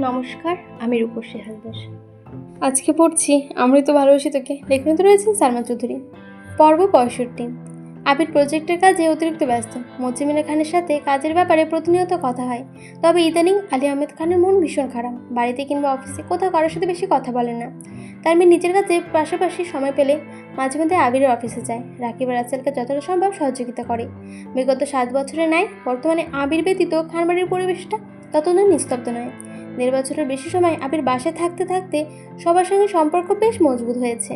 নমস্কার, আমি রূপসী হালদার। আজকে পড়ছি আমৃত ভালোবাসি তোকে। লেখনীতে রয়েছেন সালমা চৌধুরী। পর্ব 65। আবির প্রজেক্টের কাজে অতিরিক্ত ব্যস্ত। মোজাম্মেল খানের সাথে কাজের ব্যাপারে প্রতিনিয়ত কথা হয়, তবে ইদানিং আলী আহমেদ খানের মন ভীষণ খারাপ। বাড়িতে কিংবা অফিসে কোথাও কারোর সাথে বেশি কথা বলেন না। তার মেয়ে নিজের কাছে পাশাপাশি সময় পেলে মাঝে মধ্যে আবিরের অফিসে যায়। রাকিব আর রাসেলকে যতটা সম্ভব সহযোগিতা করে। বিগত 7 বছরের ন্যায় বর্তমানে আবির ব্যতীত খানবাড়ির পরিবেশটা ততটা নিস্তব্ধ নয়। 1.5 বছরের বেশি সময় আবির বাসায় থাকতে থাকতে সবার সঙ্গে সম্পর্ক বেশ মজবুত হয়েছে।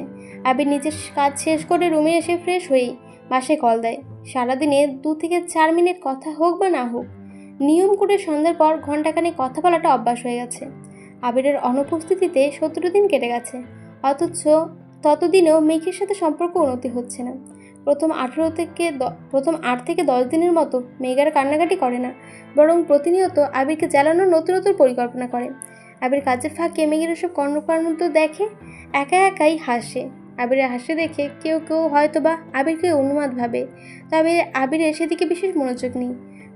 আবির নিজের কাজ শেষ করে রুমে এসে ফ্রেশ হয়েই বাসায় কল দেয়। সারাদিনে 2 থেকে 4 মিনিট কথা হোক বা না হোক, নিয়ম করে সন্ধ্যার পর ঘণ্টাখানেক কথা বলাটা অভ্যাস হয়ে গেছে। আবিরের অনুপস্থিতিতে 17 দিন কেটে গেছে, অথচ ততদিনেও মেঘের সাথে সম্পর্ক উন্নতি হচ্ছে না। প্রথম 8 থেকে 10 দিনের মতো মেঘ আর কান্নাকাটি করে না, বরং প্রতিনিয়ত আবিরকে জ্বালানোর নতুন নতুন পরিকল্পনা করে। আবির কাজের ফাঁকে মেঘের এসব কর্মকাণ্ড দেখে একা একাই হাসে। আবিরের হাসি দেখে কেউ কেউ হয়তো বা আবিরকে উন্মাদ ভাবে, তবে আবিরের সেদিকে বিশেষ মনোযোগ নেই।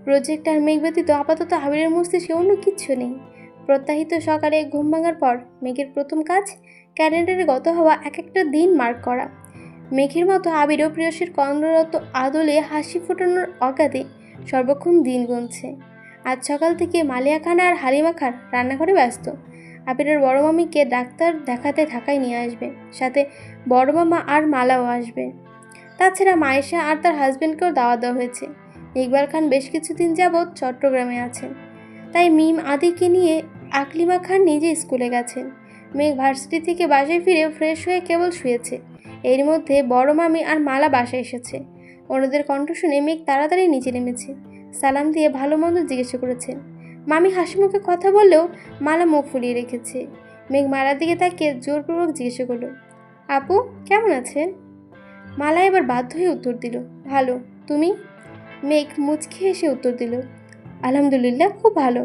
প্রজেক্ট আর মেঘ ব্যতীত আপাতত আবিরের মস্তিষ্কে অন্য কিচ্ছু নেই। প্রত্যাহিত সকালে ঘুম ভাঙার পর মেঘের প্রথম কাজ ক্যালেন্ডারে গত হওয়া এক একটা দিন মার্ক করা। মেঘের মতো আবিরও প্রিয়সীর কর্মরত আদলে হাসি ফোটানোর অজ্ঞাতে সর্বক্ষণ দিন গুনছে। আজ সকাল থেকে মালিয়া খান আর হালিমা খান রান্নাঘরে ব্যস্ত। আবিরের বড় মামিকে ডাক্তার দেখাতে ঢাকায় নিয়ে আসবে, সাথে বড় মামা আর মালাও আসবে। তাছাড়া মায়েশা আর তার হাজবেন্ডকেও দাওয়াত দেওয়া হয়েছে। ইকবাল খান বেশ কিছুদিন যাবৎ চট্টগ্রামে আছেন, তাই মিম আদিকে নিয়ে আকলিমা খান নিজে স্কুলে গেছেন। মেঘ ভার্সিটি থেকে বাসায় ফিরে ফ্রেশ হয়ে কেবল শুয়েছে। এর মধ্যে বড় মামি আর মালা বাসায় এসেছে। ওনাদের কণ্ঠ শুনে মেঘ তাড়াতাড়ি নিচে নেমেছে। সালাম দিয়ে ভালো মন্দ জিজ্ঞেস করেছে। মামি হাসি মুখে কথা বললেও মালা মুখ ফুলিয়ে রেখেছে। মেঘ মালার দিকে তাকিয়ে জোরপূর্বক জিজ্ঞেস করলো, আপু কেমন আছেন? মালা এবার বাধ্য হয়ে উত্তর দিল, ভালো। তুমি? মেঘ মুচকি হেসে উত্তর দিল, আলহামদুলিল্লাহ, খুব ভালো।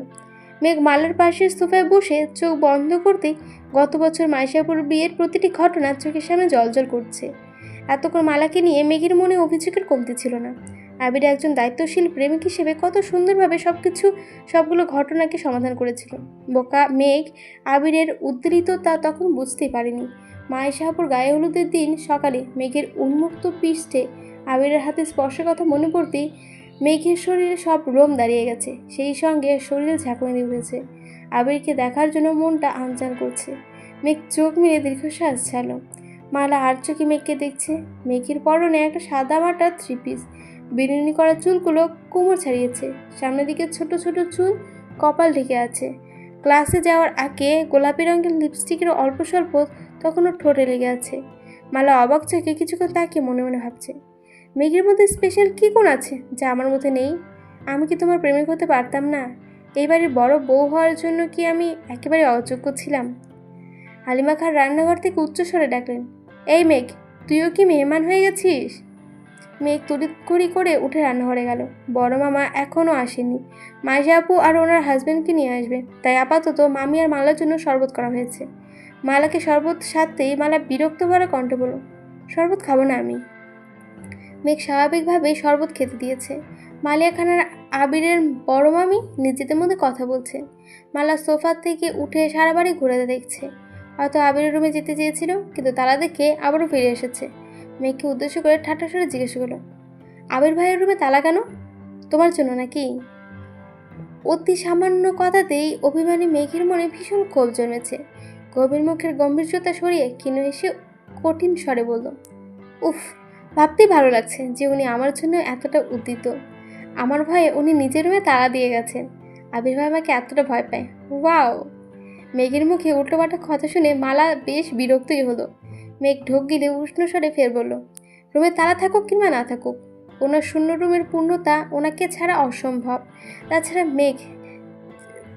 মেঘ মালার পাশের সোফায় বসে চোখ বন্ধ করতেই গত বছর মাইশাপুর বিয়ের প্রতিটি ঘটনা চোখের সামনে জলজল করছে। এতক্ষণ মালাকে নিয়ে মেঘের মনে অভিযোগের কমতি ছিল না। আবির একজন দায়িত্বশীল প্রেমিক হিসেবে কত সুন্দরভাবে সবগুলো ঘটনাকে সমাধান করেছিল। বোকা মেঘ আবিরের উদ্বেলিততা তখন বুঝতেই পারেনি। মাইশাপুর গায়ে হলুদের দিন সকালে মেঘের উন্মুক্ত পৃষ্ঠে আবিরের হাতে স্পর্শের কথা মনে পড়তেই মেঘের শরীরে সব রোম দাঁড়িয়ে গেছে, সেই সঙ্গে শরীরে ঝাঁকুনি দিয়ে উঠেছে। আবিরকে দেখার জন্য মনটা আনচান করছে। মেঘ চোখ মেলে দীর্ঘশ্বাস ছাড়ল। মালা আর চোখে মেঘকে দেখছে। মেঘের পরনে একটা সাদা মাটা 3 পিস, বিনুনি করা চুলগুলো কোমর ছাড়িয়েছে, সামনের দিকে ছোট ছোট চুল, কপাল ঢেকে আছে। ক্লাসে যাওয়ার আগে গোলাপি রঙের লিপস্টিকের অল্প স্বল্প তখনও ঠোঁটে লেগে আছে। মালা অবাক চোখে কিছুক্ষণ তাকিয়ে মনে মনে ভাবছে, মেঘের মধ্যে স্পেশাল কী গুণ আছে যা আমার মধ্যে নেই? আমি কি তোমার প্রেমিক হতে পারতাম না? এইবারে বড় বউ হওয়ার জন্য কি আমি একেবারে অযোগ্য ছিলাম? হালিমা খান রান্নাঘর থেকে উচ্চস্বরে ডাকলেন, এই মেঘ, তুইও কি মেহমান হয়ে গেছিস? মেঘ তড়িৎঘড়ি করে উঠে রান্নাঘরে গেল। বড় মামা এখনও আসেনি। মাইশা আপু আর ওনার হাজব্যান্ডকে নিয়ে আসবে, তাই আপাতত মামি আর মালার জন্য শরবত করা হয়েছে। মালাকে শরবত সাথেই মালা বিরক্ত ভরা কণ্ঠে বলল, শরবত খাবো না আমি। মেঘ স্বাভাবিকভাবেই শরবত খেতে দিয়েছে। মালিয়া খান আর আবিরের বড় মামি নিজেদের মধ্যে কথা বলছে। মালা সোফা থেকে উঠে সারা বাড়ি ঘুরে দেখছে। হয়তো আবিরের রুমে যেতে চেয়েছিল, কিন্তু তালা দেখে আবারও ফিরে এসেছে। মেঘকে উদ্দেশ্য করে ঠাট্টা স্বরে জিজ্ঞেস করলো, আবির ভাইয়ের রুমে তালা কেন? তোমার জন্য নাকি? অতি সামান্য কথাতেই অভিমানী মেঘের মনে ভীষণ ক্ষোভ জন্মেছে। গভীর মুখের গম্ভীর্যতা সরিয়ে ক্ষীণ এসে কঠিন স্বরে বলল, উফ, ভাবতেই ভালো লাগছে যে উনি আমার জন্য এতটা উদ্বিত। আমার ভয়ে উনি নিজের রুমে তালা দিয়ে গেছেন। আবির ভাই আমাকে এতটা ভয় পায়। ওয়াও! মেঘের মুখে উল্টোপাল্টা কথা শুনে মালা বেশ বিরক্তই হলো। মেঘ ঢোক গিলে উষ্ণ স্বরে ফের বলল, রুমে তালা থাকুক কিংবা না থাকুক, ওনার শূন্য রুমের পূর্ণতা ওনাকে ছাড়া অসম্ভব।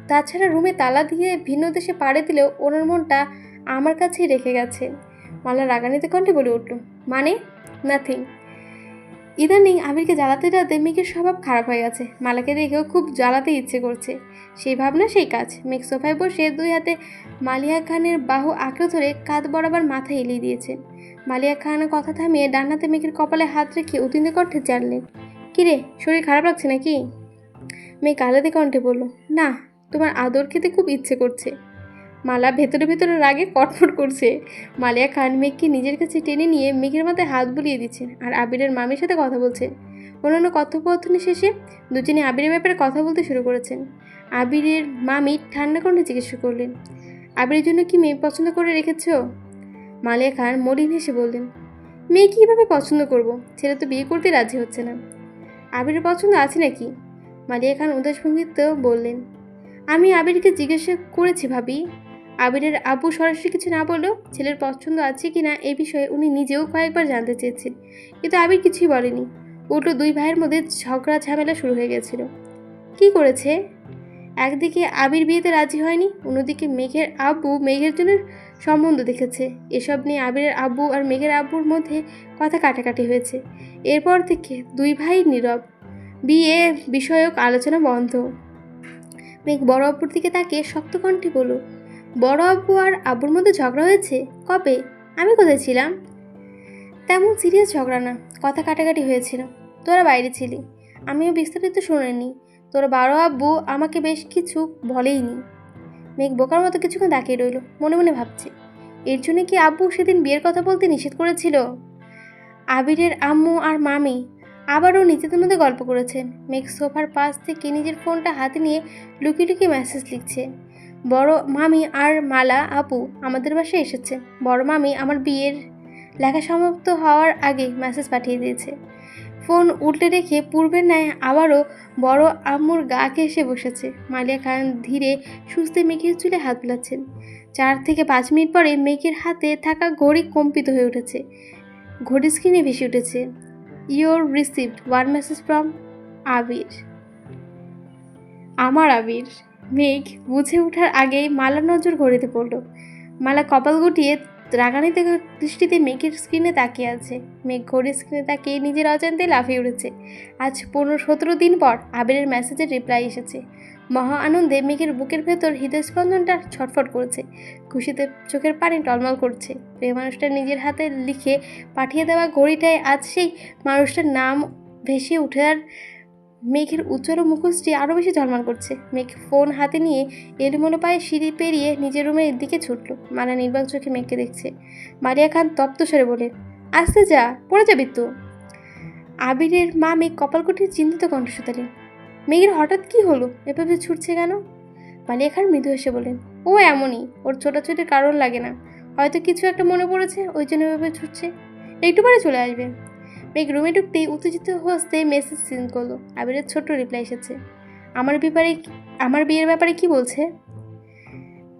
তাছাড়া রুমে তালা দিয়ে ভিন্ন দেশে পাড়ি দিলেও ওনার মনটা আমার কাছেই রেখে গেছে। মালা রাগান্বিত কণ্ঠে বলে উঠল, মানে? নাথিং। ইদানিং আবিরকে জ্বালাতে জ্বালাতে মেঘের স্বভাব খারাপ হয়ে গেছে। মালাকে দেখেও খুব জ্বালাতে ইচ্ছে করছে। সেই ভাবনা সেই কাজ। মেঘ সোফায় বসে 2 হাতে মালিয়া খানের বাহু আঁকড়ে ধরে কাঁধ বরাবর মাথা এলিয়ে দিয়েছে। মালিয়া খান কথা থামিয়ে ডান হাতে মেঘের কপালে হাত রেখে উদ্বিগ্ন কণ্ঠে জানলেন, কিরে, শরীর খারাপ লাগছে নাকি? মেঘ আলাদা কণ্ঠে বলল, না, তোমার আদর খেতে খুব ইচ্ছে করছে। মালা ভেতরে ভেতরে রাগে কটমট করছে। মালিয়া খান মেঘকে নিজের কাছে টেনে নিয়ে মেঘের মাথায় হাত বুলিয়ে দিচ্ছেন আর আবিরের মামির সাথে কথা বলছেন। অন্যান্য কথোপকথনের শেষে দুজনে আবিরের ব্যাপারে কথা বলতে শুরু করেছেন। আবিরের মামি ঠান্ডা কণ্ঠে জিজ্ঞেস করলেন, আবিরের জন্য কি মেয়ে পছন্দ করে রেখেছ? মালিয়া খান মলিন হেসে বললেন, মেয়ে কীভাবে পছন্দ করব? ছেলে তো বিয়ে করতে রাজি হচ্ছে না। আবিরের পছন্দ আছে নাকি? মালিয়া খান উদাস ভঙ্গিতেও বললেন, আমি আবিরকে জিজ্ঞাসা করেছি ভাবি। আবিরের আব্বু সরাসরি কিছু না বললেও ছেলের পছন্দ আছে কিনা এই বিষয়ে উনি নিজেও কয়েকবার জানতে চেয়েছেন, কিন্তু আবির কিছুই বলেনি। উল্টো দুই ভাইয়ের মধ্যে ঝগড়া ঝামেলা শুরু হয়ে গেছিল। কি করেছে? একদিকে আবির বিয়েতে রাজি হয়নি, অন্যদিকে মেঘের আব্বু মেঘের জন্য সম্বন্ধ দেখেছে। এসব নিয়ে আবিরের আব্বু আর মেঘের আব্বুর মধ্যে কথা কাটাকাটি হয়েছে। এরপর থেকে দুই ভাই নীরব, বিয়ে বিষয়ক আলোচনা বন্ধ। মেঘ বড় আব্বুর দিকে তাকিয়ে শক্ত কণ্ঠে বলল, বড় আব্বু আর আব্বুর মধ্যে ঝগড়া হয়েছে? কবে? আমি কোথায় ছিলাম? তেমন সিরিয়াস ঝগড়া না, কথা কাটাকাটি হয়েছিল। তোরা বাইরে ছিলি, আমিও বিস্তারিত শুনিনি। তোর বড় আব্বু আমাকে বেশ কিছু বলেইনি। মেঘ বোকার মতো কিছুক্ষণ তাকিয়ে রইল, মনে মনে ভাবছে, এর জন্য কি আব্বু সেদিন বিয়ের কথা বলতে নিষেধ করেছিল? আবিরের আম্মু আর মামি আবারও নিজেদের মধ্যে গল্প করেছেন। মেঘ সোফার পাশ থেকে নিজের ফোনটা হাতে নিয়ে লুকিয়ে লুকিয়ে মেসেজ লিখছে। বড় মামি আর মালা আপু আমাদের বাসায় এসেছে। বড় মামি আমার বিয়ের লেখা সমাপ্ত হওয়ার আগে মেসেজ পাঠিয়ে দিয়েছে। ফোন উল্টে রেখে পূর্বের ন্যায় আবারও বড় আম্মুর গা ঘেঁষে বসেছে। মালিয়া খান ধীরে সুস্থে মেঘের চুলে হাত বুলাচ্ছেন। 4 থেকে 5 মিনিট পরে মেঘের হাতে থাকা ঘড়ি কম্পিত হয়ে উঠেছে। ঘড়ি স্ক্রিনে ভেসে উঠেছে, your received one message from Abir. আমার আবির। মেঘ বুঝে ওঠার আগেই মালার নজর ঘড়িতে পড়ল। মালা কপাল গুটিয়ে রাগান্বিত দৃষ্টিতে মেঘের স্ক্রিনে তাকিয়ে আছে। মেঘ ঘড়ির স্ক্রিনে তাকিয়ে নিজের অজান্তে লাফিয়ে উঠেছে। আজ 15-17 দিন পর আবিরের মেসেজের রিপ্লাই এসেছে। মহা আনন্দে মেঘের বুকের ভেতর হৃদয়স্পন্দনটা ছটফট করেছে। খুশিতে চোখের পানি টলমল করছে। প্রিয় মানুষটা নিজের হাতে লিখে পাঠিয়ে দেওয়া ঘড়িটায় আজ সেই মানুষটার নাম ভেসে উঠে আর মেঘের উজ্জ্বল মুখোশটি আরও বেশি ঝলমল করছে। মেঘ ফোন হাতে নিয়ে এলোমেলো পায়ে সিঁড়ি পেরিয়ে নিজের রুমের দিকে ছুটল। মালা নির্বাক চোখে মেঘকে দেখছে। মারিয়া খান তপ্ত স্বরে বলে, আসতে যা, পড়ে যাবি তো। আবিরের মা মেঘ কপাল কুটিয়ে চিন্তিত কণ্ঠ শুধালেন, মেঘের হঠাৎ কি হলো, এভাবে ছুটছে কেন? মালিয়া খান মৃদু হেসে বলেন, ও এমনই, ওর ছোটাছুটির কারণ লাগে না, হয়তো কিছু একটা মনে পড়েছে, ওই জন্য এভাবে ছুটছে। একটু পরে চলে আসবে। মেঘ রুমে ঢুকতেই উত্তেজিত হস্তে মেসেজ সেন্ড করলো। আবিরের ছোট্ট রিপ্লাই এসেছে, আমার বিয়ের ব্যাপারে কি বলছে?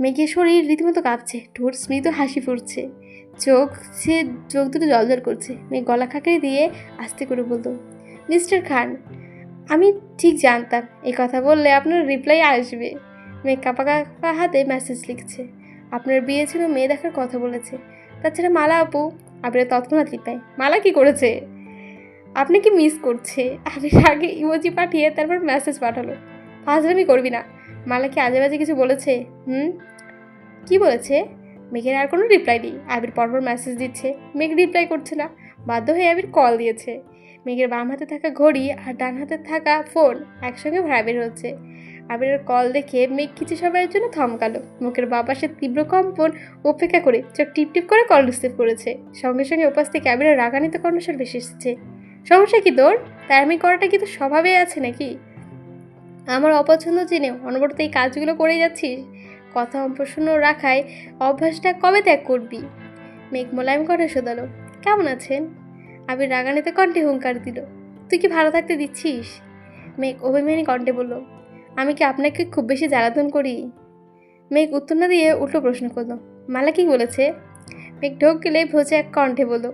মেঘের শরীর রীতিমতো কাঁপছে, ঠোঁট স্মিত হাসি ফুটছে, চোখ দুটো জলজল করছে। মেঘ গলা খাঁকড়ে দিয়ে আস্তে করে বলতো, মিস্টার খান, আমি ঠিক জানতাম এই কথা বললে আপনার রিপ্লাই আসবে। মেঘ কাঁপা কাঁপা হাতে মেসেজ লিখছে, আপনার বিয়ে ছিল, মেয়ে দেখার কথা বলেছে। তাছাড়া মালা আপু। আবির তৎক্ষণাৎ রিপ্লাই, মালা কি করেছে? আপনি কি মিস করছে? আবির আগে ইমোজি পাঠিয়ে তারপর মেসেজ পাঠালো, ফাজলামি করবি না, মালা কি আজে বাজে কিছু বলেছে? কি বলেছে? মেঘের আর কোনো রিপ্লাই নেই। আবির পরপর মেসেজ দিচ্ছে, মেঘ রিপ্লাই করছে না। বাধ্য হয়ে আবির কল দিয়েছে। মেঘের বাম হাতে থাকা ঘড়ি আর ডান হাতে থাকা ফোন একসঙ্গে ভাইব্রেট হচ্ছে। আবিরের কল দেখে মেঘ কিছু সময়ের জন্য থমকালো। মুখের বাপাসের তীব্র কম্পন উপেক্ষা করে চোখ টিপ টিপ করে কল রিসিভ করেছে। সঙ্গে সঙ্গে উপাস থেকে আবিরের রাগান্বিত কণ্ঠস্বর ভেসে এসেছে, সমস্যা কি তোর? তাই আমি করাটা কি তোর স্বভাবে আছে নাকি? আমার অপছন্দ জেনেও অনবরত এই কাজগুলো করে যাচ্ছিস? কথা অপ্রসন্ন রাখায় অভ্যাসটা কবে ত্যাগ করবি? মেঘ মোলায়েম কণ্ঠে শোধালো, কেমন আছেন? আবির রাগান্বিত কণ্ঠে হুঙ্কার দিল, তুই কি ভালো থাকতে দিচ্ছিস? মেঘ অভিমানী কণ্ঠে বলল, আমি কি আপনাকে খুব বেশি জ্বালাতন করি? মেঘ উত্তর না দিয়ে উল্টো প্রশ্ন করলো, মালা কি বলেছে? মেঘ ঢোক গেলে ভোজে এক কণ্ঠে বলল,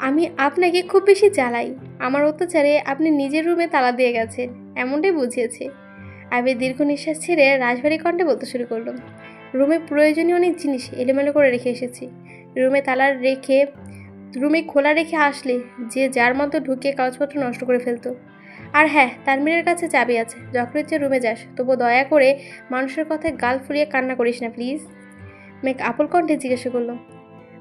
আমি আপনাকে খুব বেশি জ্বালাই। আমার অত্যাচারে আপনি নিজের রুমে তালা দিয়ে গেছেন, এমনটাই বুঝিয়েছে। আবির দীর্ঘ নিঃশ্বাস ছেড়ে রাজবাড়ি কণ্ঠে বলতে শুরু করলো, রুমে প্রয়োজনীয় অনেক জিনিস এলোমেলো করে রেখে এসেছি। রুমে খোলা রেখে আসলে যে যার মতো ঢুকে কাগজপত্র নষ্ট করে ফেলতো। আর হ্যাঁ, তানভীরের কাছে চাবি আছে, যখন ইচ্ছে রুমে যাস, তবু দয়া করে মানুষের কথায় গাল ফুরিয়ে কান্না করিস না প্লিজ। মেঘ আপল কণ্ঠে জিজ্ঞাসা করলো,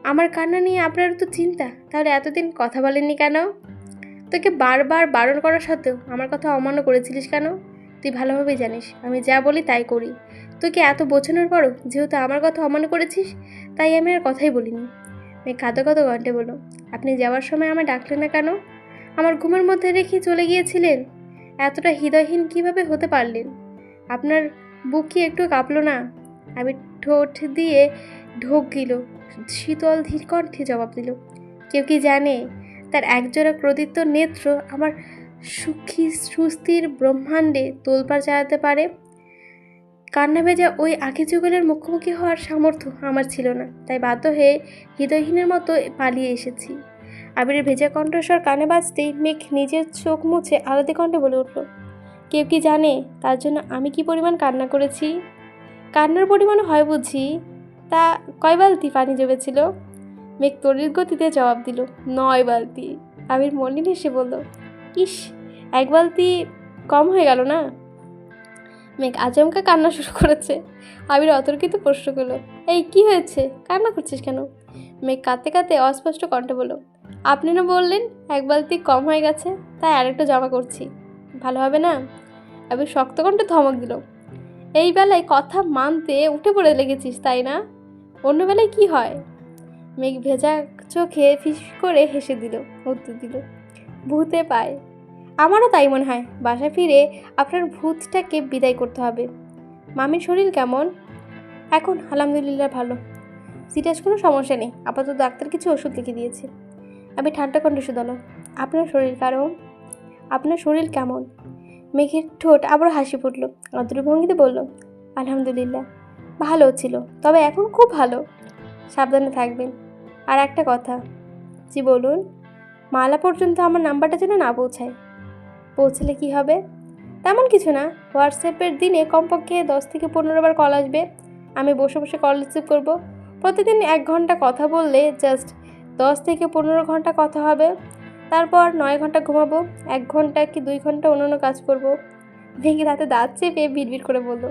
আমার কান্না নিয়ে আপনার তো চিন্তা, তাহলে এতদিন কথা বলেননি কেন? তোকে বারবার বারণ করা সত্ত্বেও আমার কথা অমান্য করেছিলিস কেন? তুই ভালোভাবেই জানিস আমি যা বলি তাই করি। তোকে এত বোঝানোর পরও যেহেতু আমার কথা অমান্য করেছিস, তাই আমি আর কথাই বলিনি। মেয়ে কাঁদো কাঁদো কণ্ঠে বলল, আপনি যাওয়ার সময় আমায় ডাকলেন না কেন? আমার ঘুমের মধ্যে রেখে চলে গিয়েছিলেন। এতটা হৃদয়হীন কিভাবে হতে পারলেন? আপনার বুক কি একটু কাঁপলো না? আমি ঠোঁট দিয়ে ঢোক গিল, শীতল ধীর কণ্ঠে জবাব দিল, কেউ কি জানে তার একজোড়া ক্রোধিত নেত্র আমার সুখী সুস্থির ব্রহ্মাণ্ডে তোলপাড় চালাতে পারে? কান্না ভেজা ওই আখি যুগলের মুখোমুখি হওয়ার সামর্থ্য আমার ছিল না, তাই বাধ্য হয়ে হৃদয়হীনের মতো পালিয়ে এসেছি। আবিরের ভেজা কণ্ঠস্বর কানে বাজতেই মেঘ নিজের চোখ মুছে আলাদা কণ্ঠে বলে উঠল, কেউ কি জানে তার জন্য আমি কি পরিমাণ কান্না করেছি? কান্নার পরিমাণ হয় বুঝি? তা কয় বালতি পানি জমেছিল? মেঘ তড়িৎ গতিতে জবাব দিল, 9 বালতি। আবির মলিন হেসে বলল, ইস, 1 বালতি কম হয়ে গেল না? মেঘ আচমকা কান্না শুরু করেছে। আবির অতর্কিত প্রশ্ন করলো, এই কি হয়েছে, কান্না করছিস কেন? মেঘ কাঁদতে কাঁদতে অস্পষ্ট কণ্ঠে বলল, আপনি না বললেন 1 বালতি কম হয়ে গেছে, তাই আরেকটা জমা করছি। ভালো হবে না? আবির শক্ত কণ্ঠে ধমক দিল, এই বেলায় কথা মানতে উঠে পড়ে লেগেছিস তাই না? অন্য বেলায় কি হয়? মেঘ ভেজা চোখে ফিস করে হেসে দিল, উত্তর দিল, ভূতে পায়। আমারও তাই মনে হয়। বাসায় ফিরে আপনার ভূতটাকে বিদায় করতে হবে। মামির শরীর কেমন? এখন আলহামদুলিল্লাহ ভালো, সিরিয়াস কোনো সমস্যা নেই। আপাতত ডাক্তার কিছু ওষুধ লিখে দিয়েছে। আমি ঠান্ডা কণ্ঠে শুধালো, আপনার শরীর কেমন? মেঘের ঠোঁট আবার হাসি ফুটল, অদ্র ভঙ্গিতে বলল, আলহামদুলিল্লাহ ভালো ছিল, তবে এখন খুব ভালো। সাবধানে থাকবেন। আর একটা কথা। জি বলুন। মালা পর্যন্ত আমার নাম্বারটা যেন না পৌঁছায়। পৌঁছলে কি হবে? তেমন কিছু না, হোয়াটসঅ্যাপের দিনে কমপক্ষে 10 থেকে 15 বার কল আসবে। আমি বসে বসে কল রিসিভ করবো। প্রতিদিন 1 ঘন্টা কথা বললে জাস্ট 10 থেকে 15 ঘন্টা কথা হবে। তারপর 9 ঘন্টা ঘুমাবো, 1 ঘন্টা কি 2 ঘন্টা অন্যান্য কাজ করবো। ভেঙে রাতে দাঁত চেপে বিড়বিড় করে বলল,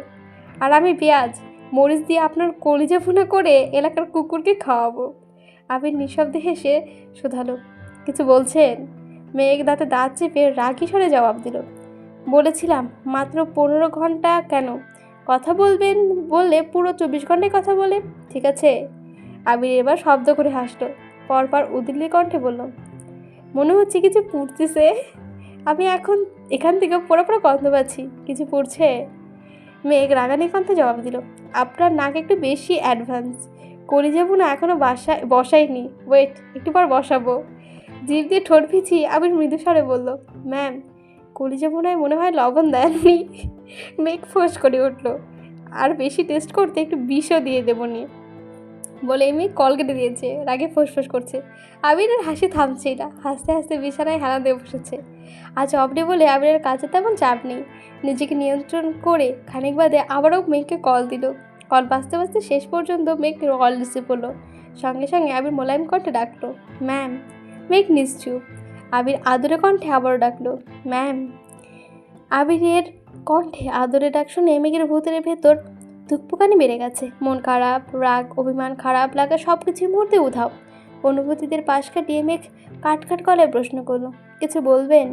আর আমি পেঁয়াজ মরিচ দিয়ে আপনার কলিজা ভুনা করে এলাকার কুকুরকে খাওয়াবো। আবির নিঃশব্দে হেসে শুধালো, কিছু বলছেন? মেঘ দাঁতে দাঁত চেপে রাগী স্বরে জবাব দিল, বলেছিলাম মাত্র 15 ঘন্টা কেন, কথা বলবেন বললে পুরো 24 ঘন্টায় কথা বলে, ঠিক আছে? আবির এবার শব্দ করে হাসলো, পরপর উদ্বিগ্ন কণ্ঠে বলল, মনে হচ্ছে কিছু পুড়তেছে। আমি এখন এখান থেকে পোড়া পোড়া গন্ধ পাচ্ছি, কিছু পুড়ছে? মেঘ রাগানি কণ্ঠে জবাব দিল, আপনার নাক একটু বেশি অ্যাডভান্স। করি যাবো না এখনো বসাইনি, ওয়েট একটু পর বসাবো। জিভ দিয়ে ঠোঁট ভিজিয়ে আবির মৃদু স্বরে বলল, ম্যাম কলিজা ভুনায় মনে হয় লবণ দেননি। মেঘ ফোঁস করে উঠল, আর বেশি টেস্ট করতে একটু বিষও দিয়ে দেবো নি বলে মেঘ কল কেটে দিয়েছে, রাগে ফোঁস করছে। আবিরের হাসি থামছেই না, হাসতে হাসতে বিছানায় হেলা দিয়ে বসেছে। আজ অফডে বলে আবিরের কাছে তেমন চাপ নেই। নিজেকে নিয়ন্ত্রণ করে খানিক বাদে আবারও মেঘকে কল দিল। কল বাজতে বাজতে শেষ পর্যন্ত মেঘ কল রিসিভ করলো। সঙ্গে সঙ্গে আবির মোলায়েম কণ্ঠে ডাকলো, ম্যাম। মেঘ নিশ্চুপ। আবির আদরে কণ্ঠে আবারও ডাকলো, ম্যাম। আবিরের কণ্ঠে আদরে ডাক শুনে মেঘের ভেতর ধুকপুকানি বেড়ে গেছে। মন খারাপ, রাগ, অভিমান, খারাপ লাগা সব কিছুর মুহূর্তে উধাও। অনুভূতিদের পাশ কাটিয়ে মেঘ কাট গলায় প্রশ্ন করলো, কিছু বলবেন?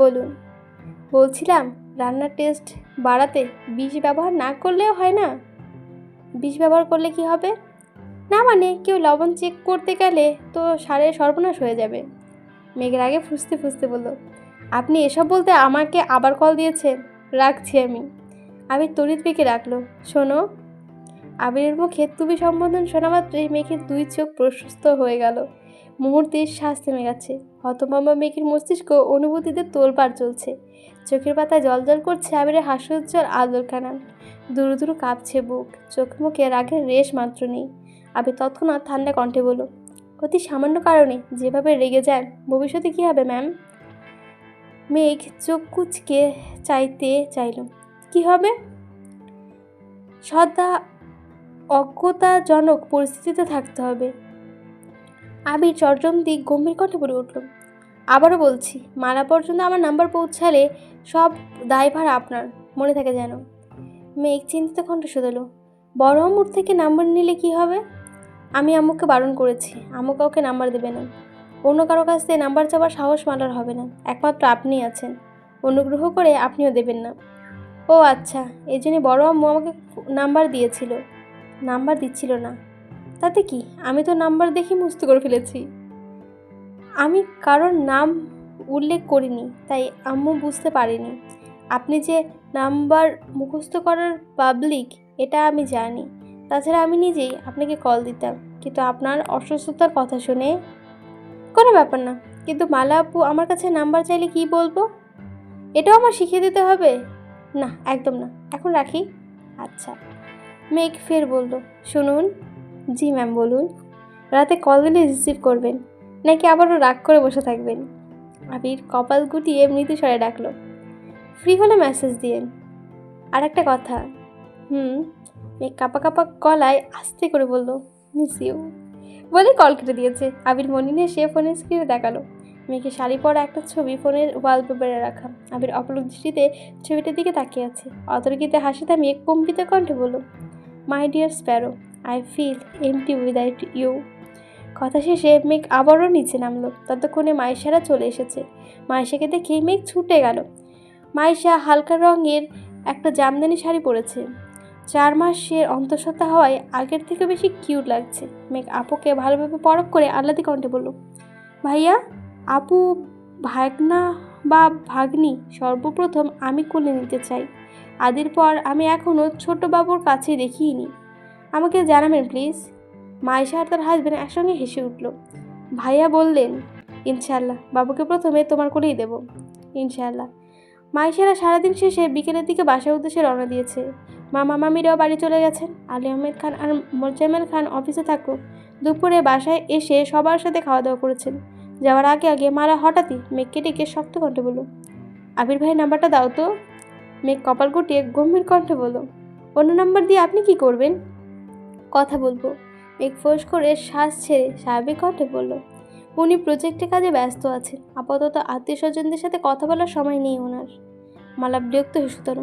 বলুন। বলছিলাম রান্নার টেস্ট বাড়াতে বিষ ব্যবহার না করলেও হয় না? বিষ ব্যবহার করলে কি হবে? না মানে কেউ লবণ চেক করতে গেলে তো সারের সর্বনাশ হয়ে যাবে। মেঘের আগে ফুসতে বলল, আপনি এসব বলতে আমাকে আবার কল দিয়েছেন, রাখছি আমি। আবির তড়িৎ বেঁকে রাখলো, শোনো। আবিরের মুখে তুমি সম্বোধন শোনা মাত্রই মেঘের 2 চোখ প্রশস্ত হয়ে গেল। মুহূর্তে শ্বাস থেমে গেছে। হতভম্ব মেঘের মস্তিষ্ক অনুভূতিতে তোলপাড় চলছে। চোখের পাতায় জল করছে আবিরের হাস্যোজ্জ্বল আদরখানা। দুরু কাঁপছে বুক, চোখ মুখে রাগের রেশ মাত্র নেই। আবির তৎক্ষণাৎ ঠান্ডা কণ্ঠে বলল, অতি সামান্য কারণে যেভাবে রেগে যান, ভবিষ্যতে কী হবে ম্যাম? মেঘ চোখ কুচকে চাইল, কি হবে? সদা অজ্ঞতাজনক পরিস্থিতিতে থাকতে হবে। আবির চরজন্তি গম্ভীর কণ্ঠে বলে উঠল, আবারও বলছি, মালা পর্যন্ত আমার নাম্বার পৌঁছালে সব দায়ভার আপনার, মনে থাকে যেন। মেঘ চিন্তিত কণ্ঠে শোধালো, বড় আম্মুর থেকে নাম্বার নিলে কি হবে? আমি আম্মুকে বারণ করেছি, আম্মু কাউকে নাম্বার দেবে না। অন্য কারো কাছ থেকে নাম্বার চাওয়ার সাহস মালার হবে না, একমাত্র আপনিই আছেন। অনুগ্রহ করে আপনিও দেবেন না। ও আচ্ছা, এই জন্য বড় আম্মু আমাকে নাম্বার দিয়েছিল। নাম্বার দিচ্ছিল না তাতে কি, আমি তো নাম্বার দেখে মুস্ত করে ফেলেছি। আমি কারোর নাম উল্লেখ করিনি, তাই আম্মু বুঝতে পারেনি। আপনি যে নাম্বার মুখস্থ করার পাবলিক এটা আমি জানি। তাছাড়া আমি নিজেই আপনাকে কল দিতাম, কিন্তু আপনার অসুস্থতার কথা শুনে। কোনো ব্যাপার না, কিন্তু মালা আপু আমার কাছে নাম্বার চাইলে কি বলবো? এটাও আমার শিখিয়ে দিতে হবে? না, একদম না। এখন রাখি। আচ্ছা। মেঘ ফের বলল, শুনুন। জি ম্যাম, বলুন। রাতে কল দিলে রিসিভ করবেন, নাকি আবারও রাগ করে বসে থাকবেন? আবির কপাল গুটিয়ে মৃদু স্বরে ডাকলো, ফ্রি হলে মেসেজ দিয়েন। আর একটা কথা। মেঘ কাপা কাপা গলায় আস্তে করে বলল, মিস ইউ। বলে কল কেটে দিয়েছে। আবির মনি নিয়ে সে ফোনের স্ক্রিনে দেখালো মেয়েকে শাড়ি পরা একটা ছবি ফোনের ওয়ালপেপারে রাখা। আবির অপলক দৃষ্টিতে ছবিটার দিকে তাকিয়ে আছে। অতর্কিতে হাসি থামিয়ে কম্পিত কণ্ঠে বলল, my dear sparrow, I feel empty without you. কথা শেষে মেঘ আবারও নিচে নামলো। ততক্ষণে মাইশারা চলে এসেছে। মাইশাকে দেখে মেঘ ছুটে গেল। মাইশা হালকা রঙের একটা জামদানি শাড়ি পরেছে। 4 মাসের অন্তঃসত্ত্বা হওয়ায় আগের থেকে বেশি কিউট লাগছে। মেঘ আপুকে ভালোভাবে পরখ করে আহ্লাদি কণ্ঠে বলল, ভাইয়া, আপু, ভাগনা বা ভাগ্নি সর্বপ্রথম আমি কোলে নিতে চাই। আদির পর আমি এখনও ছোট বাবুর কাছেই দেখিনি। আমাকে জানাবেন প্লিজ। মাইশা আর তার হাজবেন্ড একসঙ্গে হেসে উঠল। ভাইয়া বললেন, ইনশাল্লাহ, বাবুকে প্রথমে তোমার কোলেই দেব। ইনশাল্লাহ। মাইশারা সারাদিন শেষে বিকেলের দিকে বাসার উদ্দেশ্যে রওনা দিয়েছে। মামা মামিরাও বাড়ি চলে গেছেন। আলী আহমেদ খান আর মোজাম্মেল খান অফিসে থাকো। দুপুরে বাসায় এসে সবার সাথে খাওয়া দাওয়া করেছেন। যাওয়ার আগে আগে মারা হঠাৎই মেঘকে ডেকে শক্ত কণ্ঠে বলল, আবির ভাই নাম্বারটা দাও তো। মেঘ কপাল গুটিয়ে গম্ভীর কণ্ঠে বলল, অন্য নাম্বার দিয়ে আপনি কি করবেন? কথা বলবো। মেঘ ফোঁস করে শ্বাস ছেড়ে স্বাভাবিক কণ্ঠে বলল, উনি প্রজেক্টের কাজে ব্যস্ত আছেন, আপাতত আত্মীয় স্বজনদের সাথে কথা বলার সময় নেই ওনার। মালা বিরক্ত হেসুতর,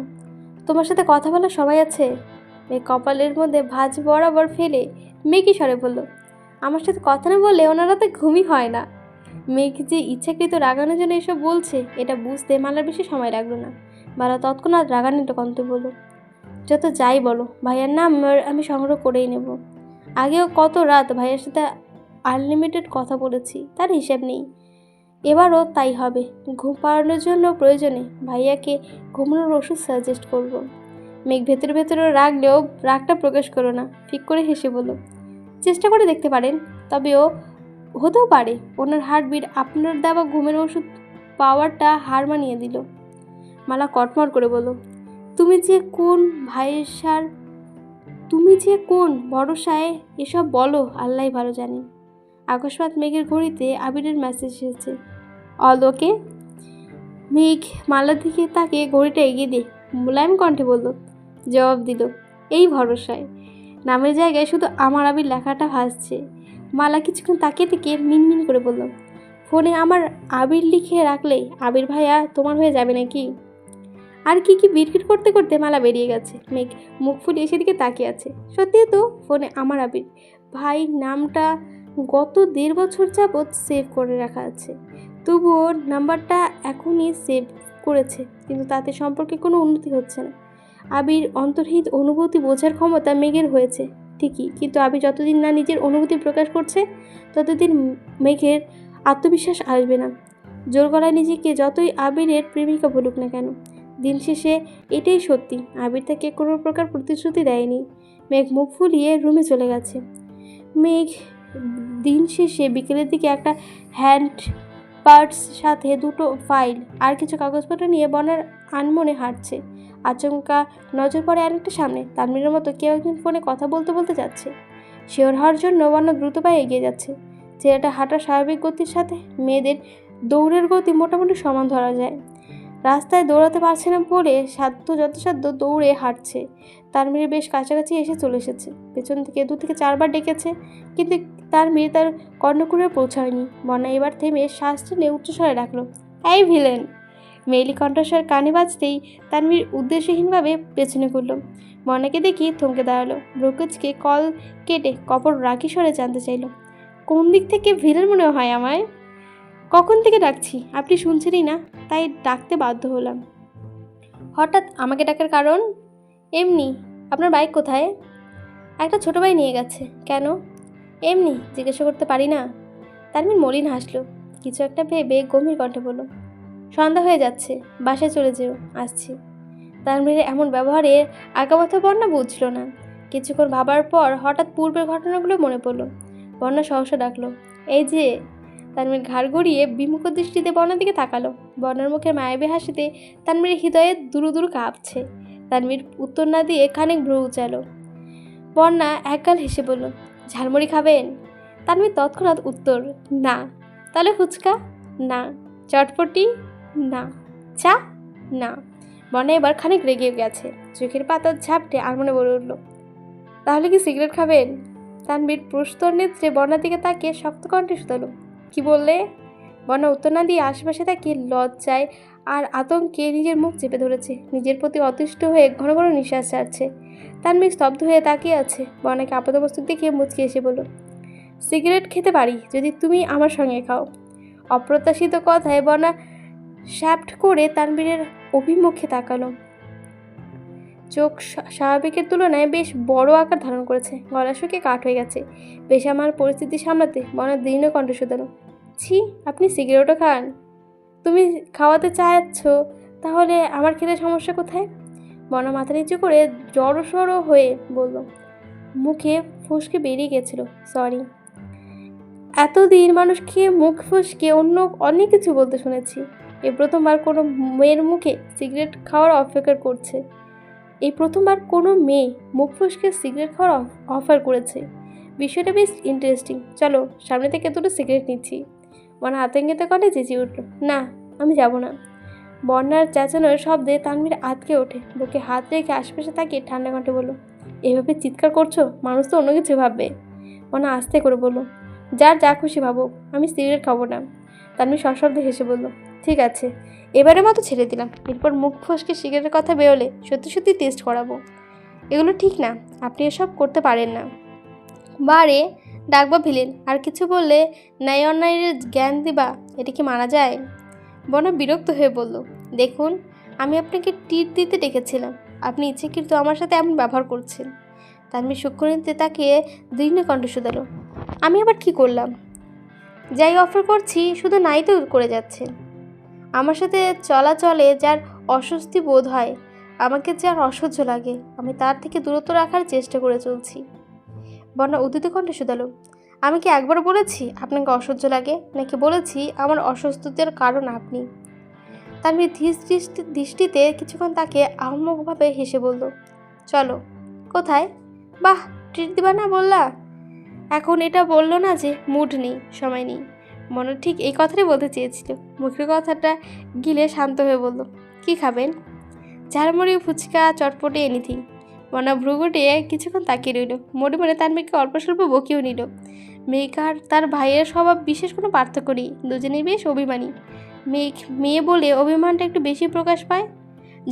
তোমার সাথে কথা বলার সময় আছে? মেঘ কপালের মধ্যে ভাঁজ বরাবর ফেলে মেঘই স্বরে বলল, আমার সাথে কথা না বললে ওনারা তো ঘুমই হয় না। মেঘ যে ইচ্ছাকৃত রাগানোর জন্য এসব বলছে এটা বুঝতে মালার বেশি সময় লাগলো না। মালা তৎক্ষণাৎ রাগান্বিত কণ্ঠে বলল, যত যাই বলো, ভাইয়ার নাম আমি সংগ্রহ করেই নেব। আগেও কত রাত ভাইয়ের সাথে আনলিমিটেড কথা বলেছি, তার হিসাব নেই। এবারও তাই হবে। ঘুম পাড়ানোর জন্য প্রয়োজনে ভাইয়াকে ঘুমানোর ওষুধ সাজেস্ট করব। মেঘ ভেতরে ভেতরে রাগলেও রাগটা প্রকাশ করো না, ঠিক করে হেসে বলো, চেষ্টা করে দেখতে পারেন। তবে ও হতেও পারে ওনার হার্টবিট আপনার দেওয়া ঘুমের ওষুধ পাওয়ারটা হার মানিয়ে দিল। মালা কটমট করে বলো, তুমি যে কোন ভরসায় এসব বলো আল্লাহ ভালো জানে। আকস্মাৎ মেঘের ঘড়িতে আবিরের মেসেজ এসেছে, অল ওকে। মেঘ মালার দিকে তাকে ঘড়িটা এগিয়ে দিয়ে মোলায়েম কণ্ঠে বলল, জবাব দিল, এই ভরসায়। নামের জায়গায় শুধু আমার আবির লেখাটা ভাসছে। মালা কিছুক্ষণ তাকিয়ে থেকে মিনমিন করে বলল, ফোনে আমার আবির লিখে রাখলেই আবির ভাইয়া তোমার হয়ে যাবে নাকি? আর কি কি বিড়বিড় করতে করতে মালা বেরিয়ে গেছে। মেঘ মুখ ফুলিয়ে সেদিকে তাকিয়ে আছে। সত্যি তো, ফোনে আমার আবির ভাই নামটা গত 1.5 বছর যাবৎ সেভ করে রাখা আছে। তবুও নাম্বারটা এখনই সেভ করেছে, কিন্তু তাতে সম্পর্কে কোনো উন্নতি হচ্ছে না। আবির অন্তর্হিত অনুভূতি বোঝার ক্ষমতা মেঘের হয়েছে ঠিকই, কিন্তু আবির যতদিন না নিজের অনুভূতি প্রকাশ করছে ততদিন মেঘের আত্মবিশ্বাস আসবে না। জোর গলায় নিজেকে যতই আবিরের প্রেমিকা বলুক না কেন, দিন শেষে এটাই সত্যি, আবির তাকে কোনো প্রকার প্রতিশ্রুতি দেয়নি। মেঘ মুখ ফুলিয়ে রুমে চলে গেছে। মেঘ দিন শেষে বিকেলের দিকে একটা হ্যান্ড পার্টস সাথে 2টো ফাইল আর কিছু কাগজপত্র নিয়ে বনার আনমনে হাঁটছে। আচমকা নজর পড়ে আরেকটা সামনে। তানভীরের মতো কেউ একজন ফোনে কথা বলতে বলতে যাচ্ছে। শিওর হওয়ার জন্য বন্যা দ্রুত পায়ে এগিয়ে যাচ্ছে। ছেলেটা হাঁটার স্বাভাবিক গতির সাথে মেয়েদের দৌড়ের গতি মোটামুটি সমান ধরা যায়। রাস্তায় দৌড়াতে পারছে না বলে যথাসাধ্য দৌড়ে হাঁটছে। তানভীর বেশ কাছাকাছি এসে চলে এসেছে। পেছন থেকে 2 থেকে 4 বার ডেকেছে, কিন্তু তানভীর তার কর্ণকুরে পৌঁছায়নি। বন্যা এবার থেমে শ্বাস টেনে উচ্চস্বরে ডাকলো, এই ভিলেন। মেয়েলি কণ্ঠস্বর কানে বাজতেই তানভীর উদ্দেশ্যহীনভাবে পেছনে ঘুরল। বন্যাকে দেখি থমকে দাঁড়ালো। ব্রোকেজকে কল কেটে কপর রাগী স্বরে জানতে চাইল, কোন দিক থেকে ভিলেন মনে হয় আমায়? কখন থেকে ডাকছি, আপনি শুনছেনই না, তাই ডাকতে বাধ্য হলাম। হঠাৎ আমাকে ডাকার কারণ? এমনি। আপনার বাইক কোথায়? একটা ছোট ভাই নিয়ে গেছে। কেন? এমনি, জিজ্ঞাসা করতে পারি না? তানভীর মলিন হাসলো, কিছু একটা ভেবে গম্ভীর কণ্ঠে বলল, সন্ধ্যা হয়ে যাচ্ছে, বাসায় চলে যেও, আসছি। তানভীরের এমন ব্যবহারে আগামাথা বন্যা বুঝল না। কিছুক্ষণ ভাবার পর হঠাৎ পূর্বের ঘটনাগুলো মনে পড়ল। বন্যা সহসা ডাকলো, এই যে। তানভীর ঘাড় গড়িয়ে বিমুখ দৃষ্টিতে বন্যার দিকে তাকালো। বন্যার মুখের মায়াবী হাসিতে তানভীরের হৃদয়ে দুরু দুরু কাঁপছে। তানভীর উত্তর না দিয়ে খানিক ভ্রু উচালো। বন্যা একগাল হেসে বলল, ঝালমুড়ি খাবেন? তানভীর তৎক্ষণাৎ উত্তর, না। তাহলে ফুচকা? না। চটপটি? না। চা? না। বন্যা এবার খানিক রেগে গেছে, চোখের পাতা ঝাপটে আর মনে বলে উঠল, তাহলে কি সিগারেট খাবেন? তানভীর প্রস্তর নেত্রে বন্যার দিকে তাকিয়ে শক্ত কণ্ঠে শুধালো, কি বললে? বন্যা উত্তর না দিয়ে আশেপাশে তাকিয়ে লজ্জায় আর আতঙ্কে নিজের মুখ চেপে ধরেছে। নিজের প্রতি অতিষ্ঠ হয়ে ঘন ঘন নিঃশ্বাস ছাড়ছে। তানভীর স্তব্ধ হয়ে তাকিয়ে আছে। বন্যাকে আপাতবস্তু দেখে মুচকি এসে বলল, সিগারেট খেতে পারি যদি তুমি আমার সঙ্গে খাও। অপ্রত্যাশিত কথায় বন্যা শ্যাপ্ট করে তানভীরের অভিমুখে তাকালো। চোখ স্বাভাবিকের তুলনায় বেশ বড় আকার ধারণ করেছে, গলা শুকিয়ে কাঠ হয়ে গেছে। বেশ আমার পরিস্থিতি সামলাতে বন্যা দীর্ঘ কণ্ঠে শুধালো, ছি, আপনি সিগারেটও খান? তুমি খাওয়াতে চাচ্ছ, তাহলে আমার খেতে সমস্যা কোথায়? বন্যা মাথা নিচু করে জড়সড় হয়ে বলল, মুখে ফসকে বেরিয়ে গেছিল, সরি। এতদিন মানুষকে মুখ ফসকে অন্য অনেক কিছু বলতে শুনেছি, এই প্রথমবার কোনো মেয়ের মুখে সিগারেট খাওয়ার অপেক্ষা করছে। এই প্রথমবার কোনো মেয়ে মুখ ফসকে সিগারেট খাওয়ার অফার করেছে। বিষয়টা বেশ ইন্টারেস্টিং। চলো, সামনে থেকে দুটো সিগারেট নিচ্ছি। বন্যা আতঙ্কিত কণ্ঠে চেঁচিয়ে উঠল, না, আমি যাব না। বন্যার চেঁচানোর শব্দে তানভীর আঁতকে ওঠে। বুকে হাত রেখে আশপাশে তাকিয়ে ঠান্ডা কণ্ঠে বলল, এভাবে চিৎকার করছো, মানুষ তো অন্য কিছু ভাববে। বন্যা আস্তে করে বলল, যার যা খুশি ভাবুক, আমি সিগারেট খাবো না। তানভীর সশব্দে হেসে বলল, ঠিক আছে, এবারের মতো ছেড়ে দিলাম। এরপর মুখ ফসকে সিগারেটের কথা বেরোলে সত্যি সত্যি টেস্ট করাবো। এগুলো ঠিক না, আপনি এসব করতে পারেন না। বারে ডাকবা ভিলেন, আর কিছু বললে ন্যায় অন্যায়ের জ্ঞান দিবা, এটা কি মানা যায়? বন্যা বিরক্ত হয়ে বলল, দেখুন, আমি আপনাকে টিট দিতে ডেকেছিলাম, আপনি ইচ্ছাকৃত আমার সাথে এমন ব্যবহার করছেন। তানভীর সূক্ষ্মনীতিতে তাকিয়ে দীর্ঘ কণ্ঠে শুধালো, আমি আবার কি করলাম? যাই অফার করছি শুধু নাই তো করে যাচ্ছেন। আমার সাথে চলাচলে যার অস্বস্তি বোধ হয়, আমাকে যার অসহ্য লাগে, আমি তার থেকে দূরত্ব রাখার চেষ্টা করে চলছি। বন্যা উদ্ধৃত কণ্ঠে শুধালো, আমি কি একবার বলেছি আপনাকে অসহ্য লাগে, নাকি বলেছি আমার অসুস্থতার কারণ আপনি? তানভীর ধীর দৃষ্টিতে কিছুক্ষণ তাকে আহম্মকভাবে হেসে বলল, চলো। কোথায়? বাহ, ট্রিট দিবা না বললা, এখন এটা বললো না যে মুড নেই, সময় নেই। মনে ঠিক এই কথাটাই বলতে চেয়েছিল। মুখের কথাটা গিলে শান্ত হয়ে বলল, কি খাবেন? ঝালমুড়ি, ফুচকা, চটপটি, এনিথিং। মনা ভ্রু গুটিয়ে কিছুক্ষণ তাকিয়ে রইল। মনে মনে তার মেয়েকে অল্প স্বল্প বকেও নিল। মেয়েকার তার ভাইয়ের স্বভাব বিশেষ কোনো পার্থক্য নেই, দুজনেই বেশ অভিমানী। মেয়ে বলে অভিমানটা একটু বেশি প্রকাশ পায়।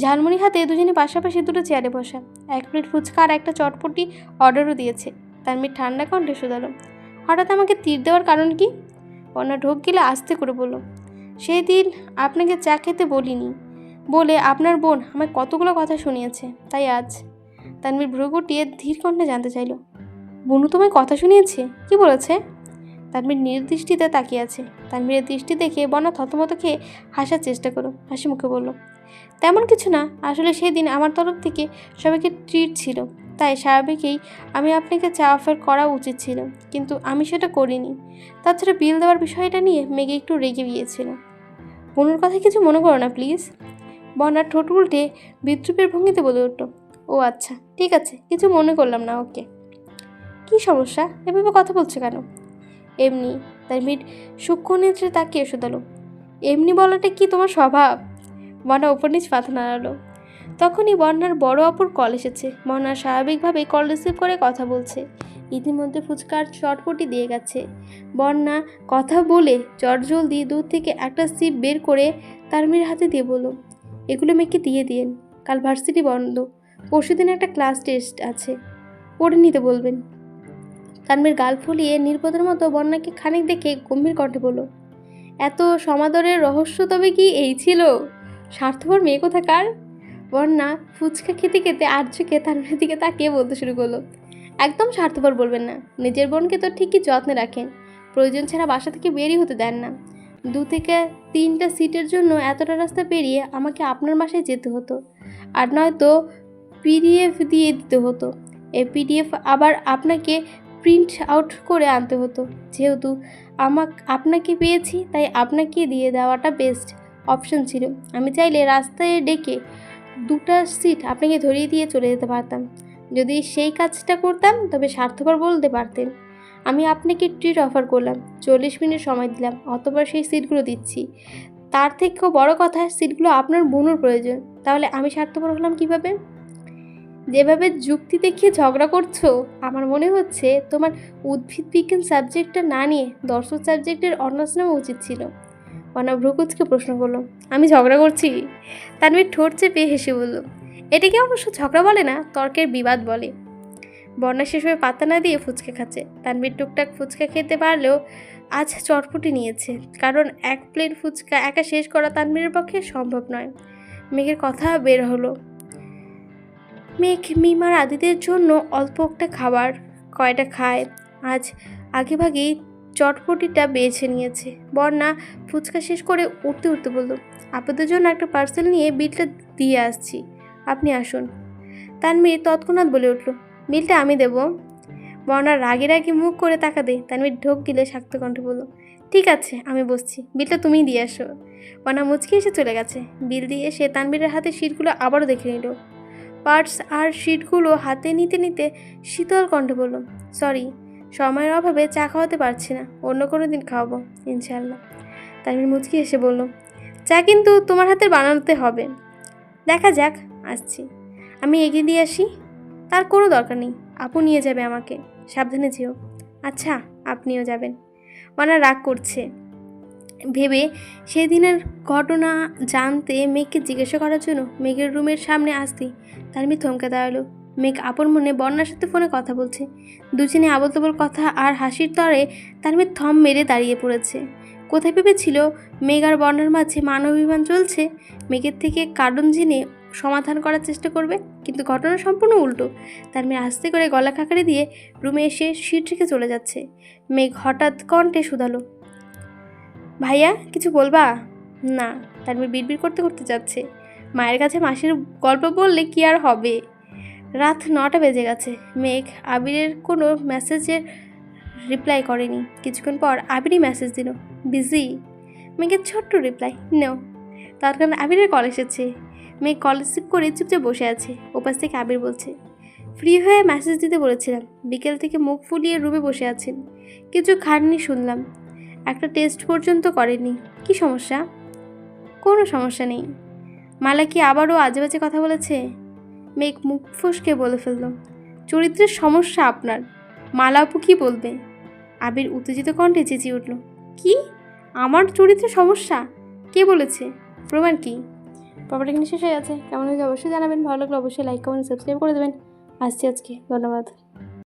ঝালমুড়ি হাতে দুজনে পাশাপাশি দুটো চেয়ারে বসা। 1 প্লেট ফুচকা আর একটা চটপটি অর্ডারও দিয়েছে। তার মেয়ে ঠান্ডা কণ্ঠে শোধালো, হঠাৎ আমাকে তীর দেওয়ার কারণ কি? অন্যা ঢোক গেলে আস্তে করে বলল, সেই দিন আপনাকে চা খেতে বলিনি বলে আপনার বোন আমায় কতগুলো কথা শুনিয়েছে, তাই আজ। তানভীর ভ্রু গুটিয়ে ধীর কণ্ঠে জানতে চাইল, বনু তোমায় কথা শুনিয়েছে? কি বলেছে? তানভীর নির্দৃষ্টিতে তাকিয়ে আছে। তানভীরের দৃষ্টি দেখে বন্যা থতমত খেয়ে হাসার চেষ্টা করো, হাসি মুখে বলল, তেমন কিছু না, আসলে সেই দিন আমার তরফ থেকে সবাইকে ট্রিট ছিল, তাই স্বাভাবিকই আমি আপনাকে চা অফার করা উচিত ছিল, কিন্তু আমি সেটা করিনি। তাছাড়া বিল দেওয়ার বিষয়টা নিয়ে মেঘে একটু রেগে গিয়েছিল। বনুর কথা কিছু মনে করো না প্লিজ। বন্যার ঠোঁট উল্টে বিদ্রুপের ভঙ্গিতে বলে উঠল, ও আচ্ছা, ঠিক আছে, কিছু মনে করলাম না, ওকে। কী সমস্যা, এভাবে কথা বলছো কেন? এমনি। তাই মিট সূক্ষ্ম নেত্রে তাকিয়ে শোধালো, এমনি বলাটা কি তোমার স্বভাব? বন্যা উপর নিচ মাথা নাড়ালো। তখনই বন্যার বড় অপর কল এসেছে। বন্যা স্বাভাবিকভাবেই কল রিসিভ করে কথা বলছে। ইতিমধ্যে ফুচকার চটপটি দিয়ে গেছে। বন্যা কথা বলে চটজলদি দূর থেকে একটা সিপ বের করে তানভীর হাতে দিয়ে বলল, এগুলো মেয়েকে দিয়ে দিন, কাল ভার্সিটি বন্ধ, পরশুদিন একটা ক্লাস টেস্ট আছে, পড়ে নিতে বলবেন। তানভীর গাল ফুলিয়ে নির্বোধের মতো বন্যাকে খানিক দেখে গম্ভীর কণ্ঠে বলল, এত সমাদরের রহস্য তবে কি এই ছিল? স্বার্থপর মেয়ে কোথাকার। বন্যা ফুচকা খেতে খেতে আর্যকে তানভীরের দিকে তাকিয়ে বলতে শুরু করলো, একদম স্বার্থপর বলবেন না। নিজের বোনকে তো ঠিকই যত্নে রাখেন, প্রয়োজন ছাড়া বাসা থেকে বেরই হতে দেন না। 2 থেকে 3টা সিটের জন্য এতটা রাস্তা পেরিয়ে আমাকে আপনার বাসায় যেতে হতো, আর নয়তো পিডিএফ দিয়ে দিতে হতো। এই পিডিএফ আবার আপনাকে প্রিন্ট আউট করে আনতে হতো। যেহেতু আপনাকে পেয়েছি, তাই আপনাকে দিয়ে দেওয়াটা বেস্ট অপশন ছিল। আমি চাইলে রাস্তায় ডেকে 2টা সিট আপনাকে ধরিয়ে দিয়ে চলে যেতে পারতাম। যদি সেই কাজটা করতাম তবে স্বার্থপর বলতে পারতেন। আমি আপনাকে ট্রিট অফার করলাম, 40 মিনিট সময় দিলাম, অতবার সেই সিটগুলো দিচ্ছি। তার থেকেও বড় কথা, সিটগুলো আপনার বোনের প্রয়োজন। তাহলে আমি স্বার্থপর হলাম কিভাবে? যেভাবে যুক্তি দেখিয়ে ঝগড়া করছো, আমার মনে হচ্ছে তোমার উদ্ভিদ বিজ্ঞান সাবজেক্টটা না নিয়ে দর্শন সাবজেক্টের অনার্স নেওয়া উচিত ছিল। অনা ভ্রুকুচকে প্রশ্ন করলো, আমি ঝগড়া করছি? তানভীর ঠোঁট চেপে হেসে বলল, এটাকে অবশ্য ঝগড়া বলে না, তর্কের বিবাদ বলে। বন্যা শেষ হয়ে পাত্তা না দিয়ে ফুচকা খাচ্ছে। তানভীর টুকটাক ফুচকা খেতে পারলেও আজ চটপটি নিয়েছে, কারণ 1 প্লেট ফুচকা একা শেষ করা তানভীরের পক্ষে সম্ভব নয়। মেঘের কথা বের হলো, মেঘ মিমার আদিদের জন্য অল্প একটা খাবার কয়টা খায়, আজ আগেভাগেই চটপটিটা বেছে নিয়েছে। বন্যা ফুচকা শেষ করে উঠতে উঠতে বলল, আপনাদের জন্য একটা পার্সেল নিয়ে বিলটা দিয়ে আসছি, আপনি আসুন। তানভীর তৎক্ষণাৎ বলে উঠল, বিলটা আমি দেবো। বর্ণা রাগে রাগে মুখ করে তাকাতে তানভীর ঢোক গিলে শাক্ত কণ্ঠে বলল, ঠিক আছে আমি বসছি, বিলটা তুমিই দিয়ে আসো। বর্ণা মুচকি এসে চলে গেছে। বিল দিয়ে সে তানভীরের হাতে শিটগুলো আবারও দেখে নিল। পার্টস আর শিটগুলো হাতে নিতে নিতে শীতল কণ্ঠে বলল, সরি, সময়ের অভাবে চা খাওয়াতে পারছি না, অন্য কোনো দিন খাওয়াবো ইনশাল্লাহ। তানভীর মুচকি এসে বলল, চা কিন্তু তোমার হাতের বানাতে হবে। দেখা যাক, আসছি। আমি এগিয়ে দিয়ে আসি। তার কোনো দরকার নেই, আপু নিয়ে যাবে আমাকে, সাবধানে যেও। আচ্ছা, আপনিও যাবেন। মানা রাগ করছে ভেবে সেদিনের ঘটনা জানতে মেঘকে জিজ্ঞাসা করার জন্য মেঘের রুমের সামনে আসতেই তানভীর থমকে দাঁড়ালো। মেঘ আপন মনে বন্যার সাথে ফোনে কথা বলছে। দুজনে আবল তাবল কথা আর হাসির তরে তানভীর থম মেরে দাঁড়িয়ে পড়েছে। কোথায় ভেবেছিল মেঘ আর বন্যার মাঝে মানবাভিমান চলছে, মেঘের থেকে কারণ জেনে সমাধান করার চেষ্টা করবে, কিন্তু ঘটনা সম্পূর্ণ উল্টো। তানভীর আস্তে করে গলা খাকারি দিয়ে রুমে এসে সিট রেখে চলে যাচ্ছে। মেঘ হঠাৎ কণ্ঠে শুধালো, ভাইয়া কিছু বলবা? না, তানভীর বিড়বিড় করতে করতে যাচ্ছে। মায়ের কাছে মাসির গল্প বললে কি আর হবে? রাত 9টা বেজে গেছে। মেঘ আবিরের কোনো মেসেজের রিপ্লাই করেনি। কিছুক্ষণ পর আবিরই মেসেজ দিল, বিজি। মেঘের ছোট্ট রিপ্লাই, নো। তৎক্ষণ আবিরের কল এসেছে। মেঘ কল রিসিভ করে চুপচাপ বসে আছে। ওপাশ থেকে আবির বলছে, ফ্রি হয়ে মেসেজ দিতে বলেছিলাম, বিকেল থেকে মুখ ফুলিয়ে রুমে বসে আছেন, কিছু খাননি শুনলাম, একটা টেস্ট পর্যন্ত করেনি, কি সমস্যা? কোনো সমস্যা নেই। মালা কি আবারও আজে বাজে কথা বলেছে? মেঘ মুখ ফসকে বলে ফেলল, চরিত্রের সমস্যা আপনার। মালা আপু কী বলবে? আবির উত্তেজিত কণ্ঠে চেঁচিয়ে উঠল, কি? আমার চরিত্রের সমস্যা? কে বলেছে? প্রমাণ কি? পর্বটা কিন্তু শেষ হয়ে গেছে। কেমন হয়েছে অবশ্যই জানাবেন। ভালো লাগলে অবশ্যই লাইক কমেন্ট সাবস্ক্রাইব করে দেবেন। আসছি আজকে, ধন্যবাদ।